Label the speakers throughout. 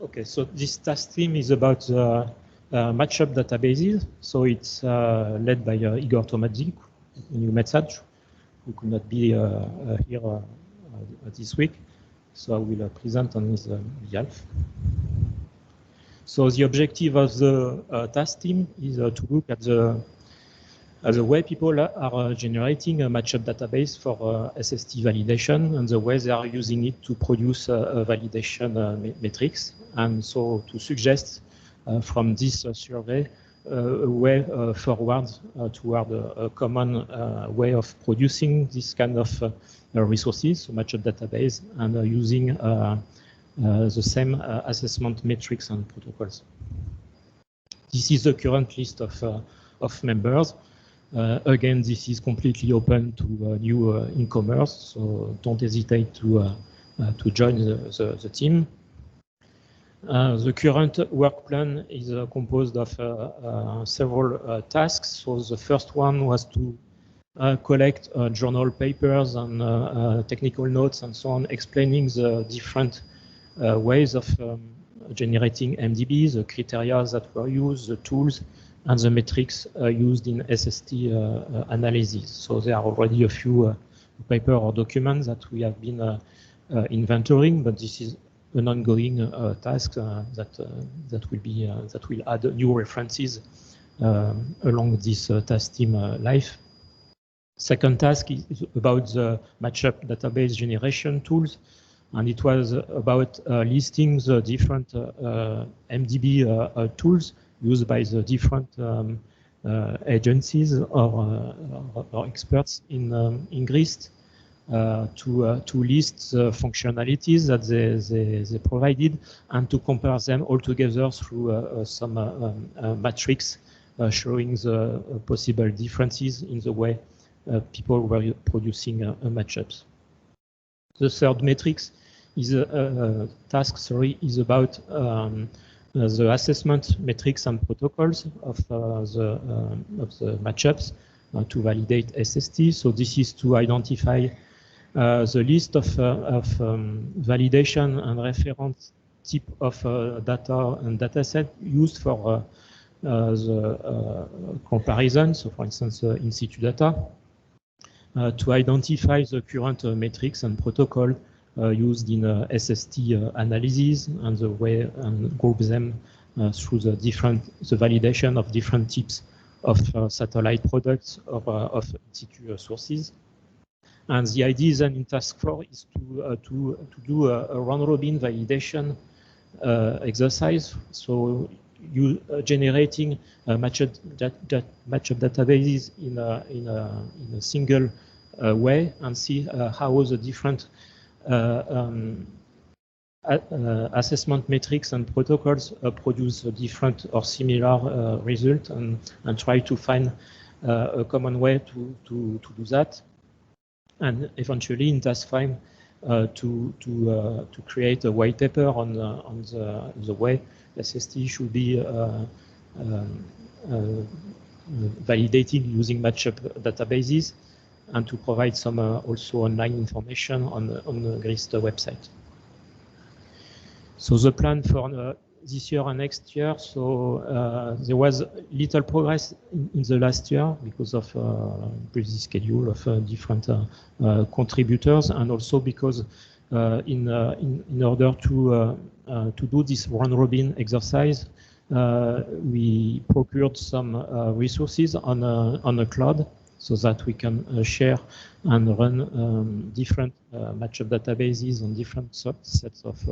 Speaker 1: Okay, so this task team is about matchup databases. So it's led by Igor Tomadzik, a new message, who could not be here this week. So I will present on his behalf. So the objective of the task team is to look at the way people are generating a matchup database for SST validation and the way they are using it to produce validation metrics. And so to suggest from this survey a way forward toward a common way of producing this kind of resources, so matchup database, and using the same assessment metrics and protocols. This is the current list of members. Again, this is completely open to new incomers, so don't hesitate to join the team. The current work plan is composed of several tasks. So the first one was to collect journal papers and technical notes and so on, explaining the different ways of generating MDBs, the criteria that were used, the tools, and the metrics used in SST analysis. So there are already a few paper or documents that we have been inventorying, but this is an ongoing task that will add new references along this task team life. Second task is about the matchup database generation tools, and it was about listing the different MDB tools used by the different agencies or experts in GRIST to list the functionalities that they provided and to compare them all together through some matrix showing the possible differences in the way people were producing matchups. The third metrics is task, is about the assessment metrics and protocols of the matchups to validate SST. So this is to identify the list of validation and reference type of data and dataset used for the comparison. So for instance, in situ data, to identify the current metrics and protocol used in SST analysis and the way and group them through the validation of different types of satellite products or of in situ sources. And the idea then in task 4 is to do a round-robin validation exercise. So you generating matchup databases in a single way and see how the different assessment metrics and protocols produce a different or similar result, and try to find a common way to do that. And eventually in task 5 to create a white paper on the way SST should be validated using matchup databases, and to provide some also online information on the GRIST website. So the plan for this year and next year, so there was little progress in the last year because of busy schedule of different contributors, and also because in order to do this round-robin exercise, we procured some resources on a cloud, so that we can share and run different matchup databases on different sets of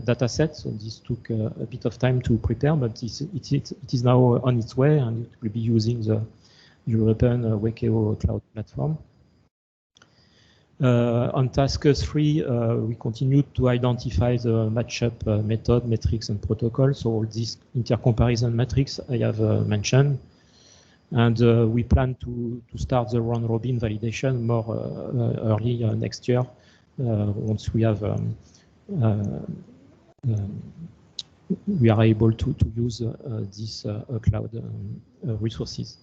Speaker 1: data sets. So this took a bit of time to prepare, but it is now on its way, and it will be using the European Wakeo cloud platform. On task 3, we continued to identify the matchup method, metrics, and protocols. So all these intercomparison metrics I have mentioned. And we plan to start the round-robin validation more early next year, once we have we are able to use these cloud resources.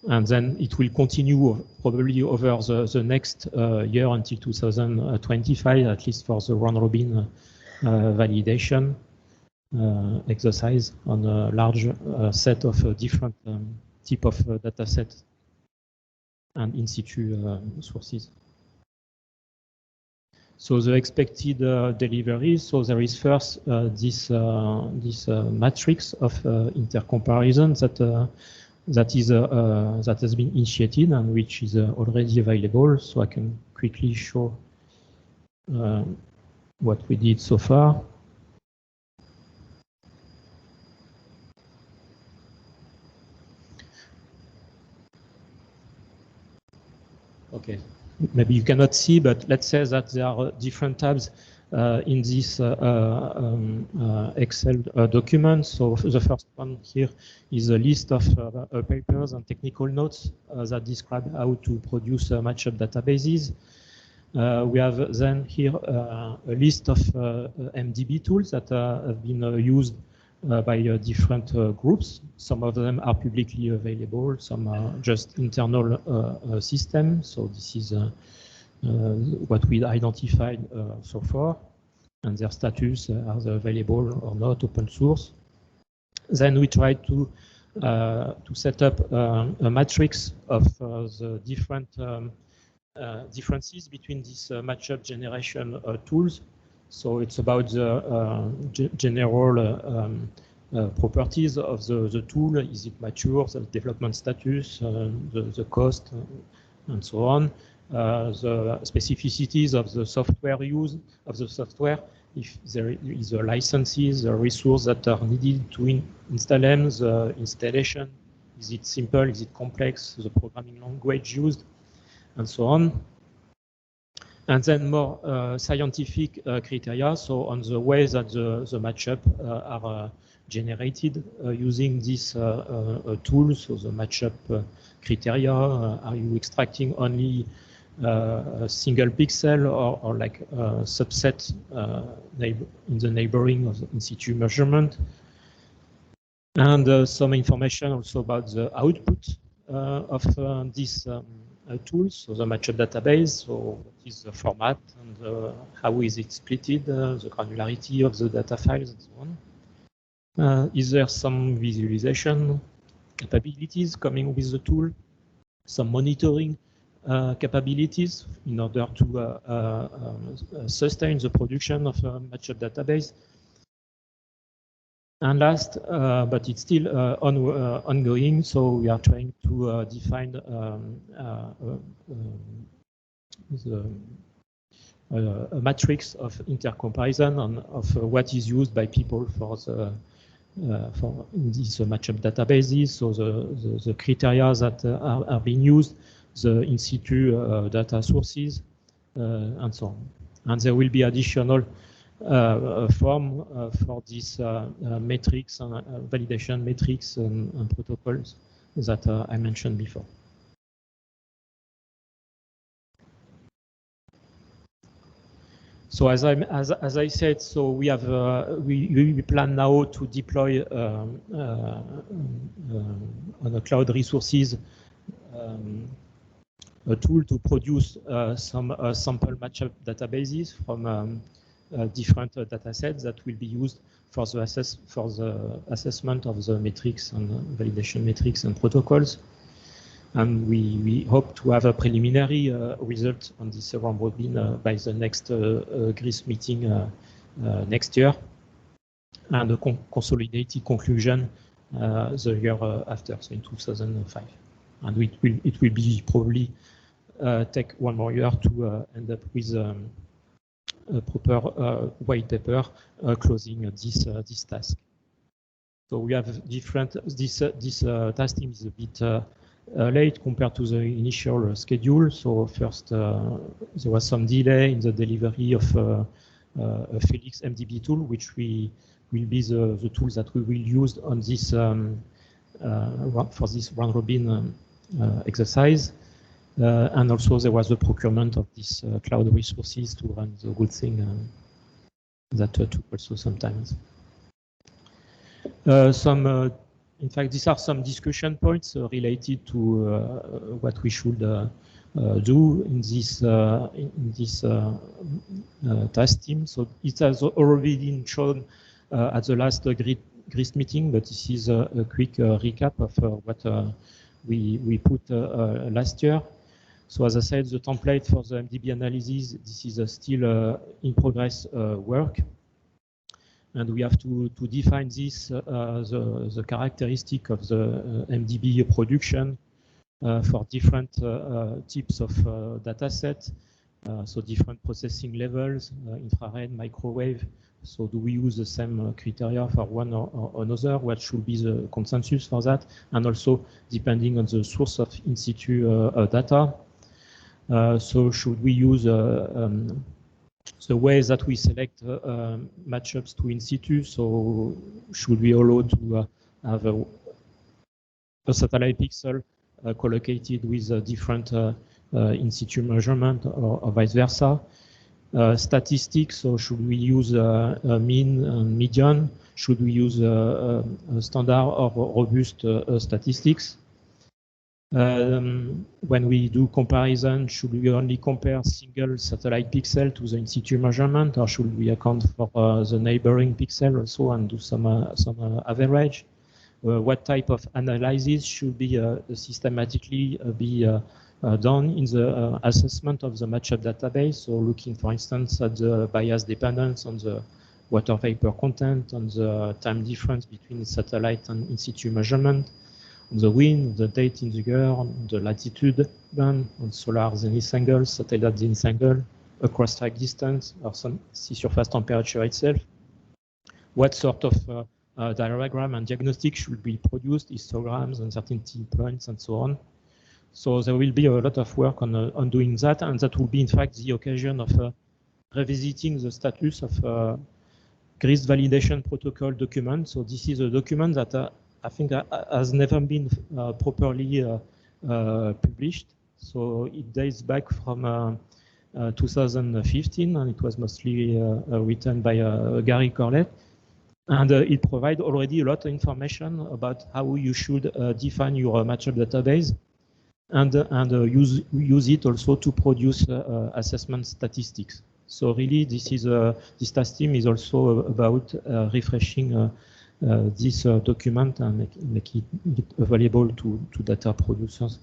Speaker 1: And then it will continue probably over the next year until 2025, at least for the round-robin validation exercise on a large set of different type of data sets and in situ sources. So the expected delivery. So there is first this matrix of intercomparison that has been initiated and which is already available. So I can quickly show what we did so far. Okay, maybe you cannot see, but let's say that there are different tabs in this Excel document. So the first one here is a list of papers and technical notes that describe how to produce matchup databases. We have then here a list of MDB tools that have been used by different groups. Some of them are publicly available, some are just internal systems. So this is what we identified so far, and their status, are they available or not, open source. Then we try to set up a matrix of the different differences between these matchup generation tools. So it's about the general properties of the tool. Is it mature, the development status, the cost, and so on. The specificities of the software use of the software, if there is the licenses, the resources that are needed to install them, the installation, is it simple, is it complex, the programming language used, and so on. And then more scientific criteria, so on the way that the matchup are generated using this tool. So the matchup criteria, are you extracting only a single pixel or like a subset in the neighboring of the in situ measurement? And some information also about the output of this tools, so the matchup database, so what is the format and how is it splitted, the granularity of the data files and so on. Is there some visualization capabilities coming with the tool, some monitoring capabilities in order to sustain the production of a matchup database. And last, but it's still ongoing, so we are trying to define a matrix of intercomparison of what is used by people for these matchup databases. So the criteria that are being used, the in situ data sources, and so on. And there will be additional form for this metrics and validation metrics and protocols that I mentioned before. So as I said, so we have we plan now to deploy on the cloud resources a tool to produce some sample matchup databases from different data sets that will be used for the assessment of the metrics and validation metrics and protocols. And we hope to have a preliminary result on this round robin by the next GRIS meeting next year, and a consolidated conclusion the year after, so in 2005. And it will be probably take one more year to end up with a proper white paper closing this task. So we have different. This testing is a bit late compared to the initial schedule. So first, there was some delay in the delivery of a Felix MDB tool, which will be the tools that we will use on this for this round robin exercise. And also there was the procurement of these cloud resources to run the whole thing that took also some time. In fact, these are some discussion points related to what we should do in this task team. So it has already been shown at the last GRIST meeting, but this is a quick recap of what we put last year. So as I said, the template for the MDB analysis, this is still in progress work. And we have to define this, the characteristic of the MDB production for different types of data set. So different processing levels, infrared, microwave. So do we use the same criteria for one or another? What should be the consensus for that? And also depending on the source of in situ data. So should we use the ways that we select matchups to in situ? So should we allow to have a satellite pixel collocated with different in situ measurement or vice versa? Statistics, so should we use a mean and median? Should we use a standard or robust statistics? When we do comparison, should we only compare single satellite pixel to the in situ measurement, or should we account for the neighboring pixel also and do some average? What type of analysis should be systematically be done in the assessment of the matchup database? So looking, for instance, at the bias dependence on the water vapor content, on the time difference between satellite and in situ measurement, on the wind, the date in the year, on the latitude band, on solar zenith angle, satellite zenith angle, across strike distance, or some sea surface temperature itself. What sort of diagram and diagnostic should be produced, histograms, uncertainty points, and so on. So there will be a lot of work on doing that, and that will be in fact the occasion of revisiting the status of GRIST validation protocol document. So this is a document that I think has never been properly published. So it dates back from 2015, and it was mostly written by Gary Corlett. And it provides already a lot of information about how you should define your matchup database and use it also to produce assessment statistics. So really, this task team is also about refreshing this document and make it available to data producers.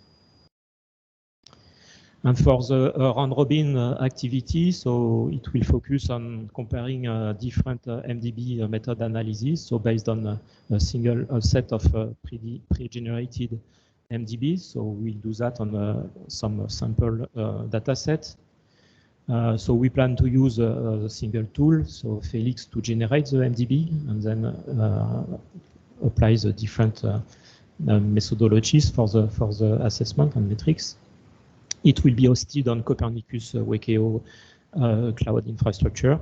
Speaker 1: And for the round robin activity, so it will focus on comparing different MDB method analysis. So based on a single set of pre-generated MDBs. So we'll do that on some sample data sets. So we plan to use a single tool, so Felix, to generate the MDB and then apply the different methodologies for the assessment and metrics. It will be hosted on Copernicus Wakeo cloud infrastructure.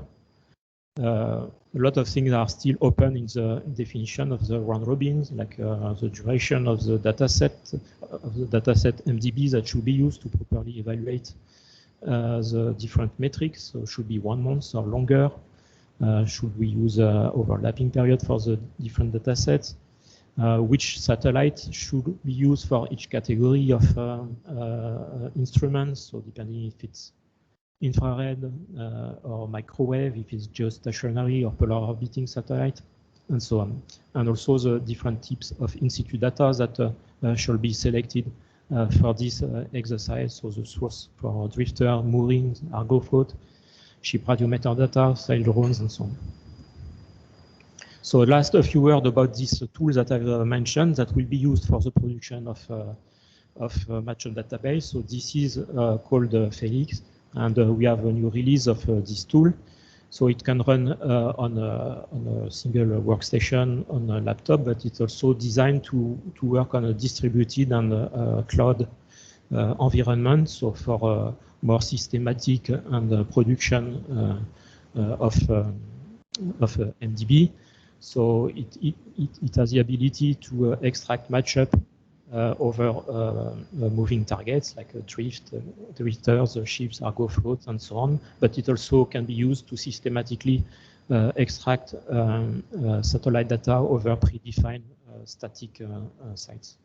Speaker 1: A lot of things are still open in the definition of the round robins, like the duration of the dataset MDB that should be used to properly evaluate the different metrics. So should be 1 month or longer. Should we use overlapping period for the different datasets? Which satellite should be used for each category of instruments? So depending if it's infrared or microwave, if it's geostationary or polar orbiting satellite, and so on. And also the different types of in situ data that shall be selected for this exercise. So the source for drifter, moorings, Argo float, ship radiometer data, sail drones, and so on. So last, a few words about these tools that I've mentioned that will be used for the production of matchup database. So this is called Felix, and we have a new release of this tool. So it can run on a single workstation on a laptop, but it's also designed to work on a distributed and cloud environment. So for more systematic and production of MDB. So it has the ability to extract matchup over moving targets like drifters, ships, Argo floats, and so on. But it also can be used to systematically extract satellite data over predefined static sites.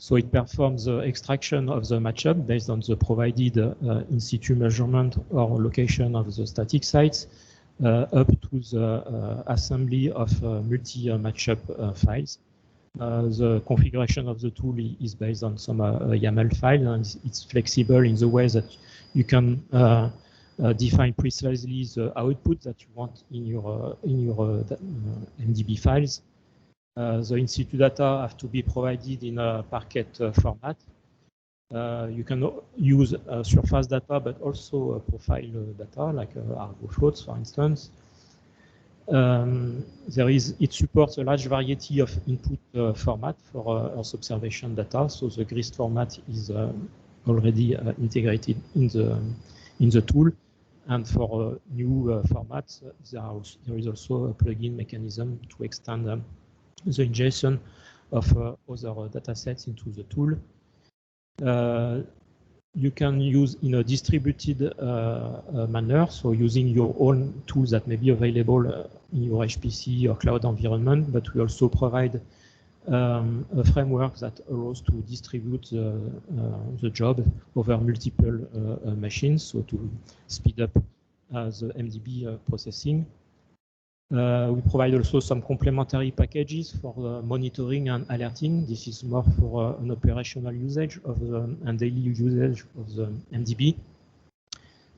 Speaker 1: So it performs the extraction of the matchup based on the provided in situ measurement or location of the static sites up to the assembly of multi-matchup files. The configuration of the tool is based on some YAML file, and it's flexible in the way that you can define precisely the output that you want in your MDB files. The in situ data have to be provided in a Parquet format. You can use surface data, but also profile data, like Argo floats, for instance. It supports a large variety of input format for Earth observation data. So the GRIST format is already integrated in the tool. And for new formats, there is also a plugin mechanism to extend the ingestion of other data sets into the tool. You can use in a distributed manner, so using your own tools that may be available in your HPC or cloud environment, but we also provide a framework that allows to distribute the job over multiple machines, so to speed up the MDB processing. We provide also some complementary packages for monitoring and alerting. This is more for an operational usage of and daily usage of the MDB.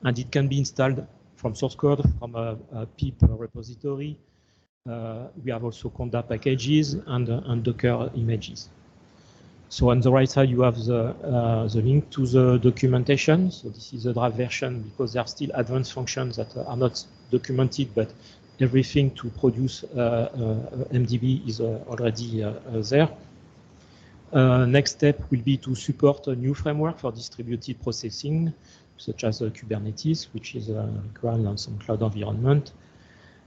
Speaker 1: And it can be installed from source code, from a PIP repository. We have also Conda packages and Docker images. So on the right side, you have the link to the documentation. So this is a draft version because there are still advanced functions that are not documented, but everything to produce MDB is already there. Next step will be to support a new framework for distributed processing, such as Kubernetes, which is required on some cloud environment,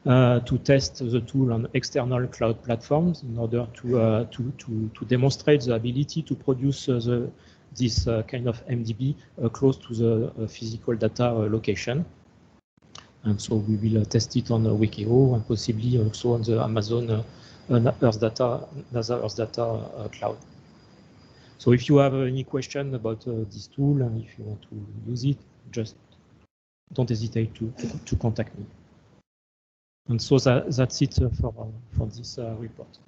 Speaker 1: to test the tool on external cloud platforms in order to demonstrate the ability to produce this kind of MDB close to the physical data location. And so we will test it on Wikio and possibly also on the Amazon Earth Data Cloud. So if you have any question about this tool and if you want to use it, just don't hesitate to contact me. And so that's it for this report.